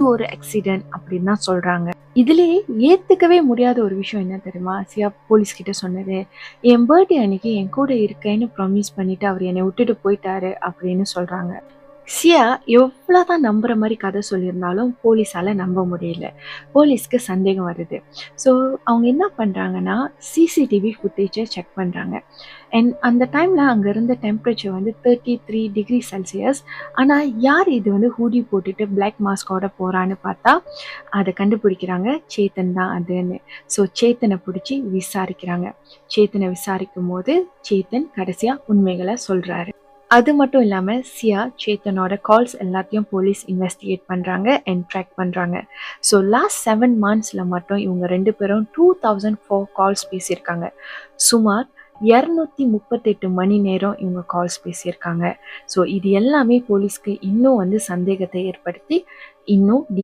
ஒரு ஆக்சிடென்ட் அப்படின்னு தான் சொல்றாங்க. இதுலயே ஏத்துக்கவே முடியாத ஒரு விஷயம் என்ன தெரியுமா? சியா போலீஸ் கிட்ட சொன்னது, என் பர்த்டே அன்னைக்கு என் கூட இருக்கேன்னு ப்ராமிஸ் பண்ணிட்டு அவர் என்னை விட்டுட்டு போயிட்டாரு அப்படின்னு சொல்றாங்க. சியா எவ்வளோதான் நம்புற மாதிரி கதை சொல்லியிருந்தாலும் போலீஸால நம்ப முடியல. போலீஸ்க்கு சந்தேகம் வருது. ஸோ அவங்க என்ன பண்றாங்கன்னா, சிசிடிவி ஃபுட்டேஜை செக் பண்றாங்க. அண்ட் அந்த டைம்ல அங்க இருந்த டெம்பரேச்சர் வந்து 33 டிகிரி செல்சியஸ். ஆனா யார் இது வந்து ஹூடி போட்டுட்டு பிளாக் மாஸ்கோட போறான்னு பார்த்தா அதை கண்டுபிடிக்கிறாங்க, சேத்தன் தான் அதுன்னு. ஸோ சேத்தனை பிடிச்சி விசாரிக்கிறாங்க. சேத்தனை விசாரிக்கும் போது சேத்தன் கடைசியா உண்மைகளை சொல்றாரு. அது மட்டும் இல்லாம சியா, சேத்தனோட கால்ஸ் எல்லாத்தையும் போலீஸ் இன்வெஸ்டிகேட் பண்றாங்க அண்ட் ட்ராக் பண்றாங்க. ஸோ லாஸ்ட் 7 monthsல மட்டும் இவங்க 2 பேரும் 2004 கால்ஸ் பேசியிருக்காங்க. சுமார் 238 மணி நேரம் இவங்க கால்ஸ் பேசியிருக்காங்க. ஸோ இது எல்லாமே போலீஸ்க்கு இன்னும் வந்து சந்தேகத்தை ஏற்படுத்தி இன்னும்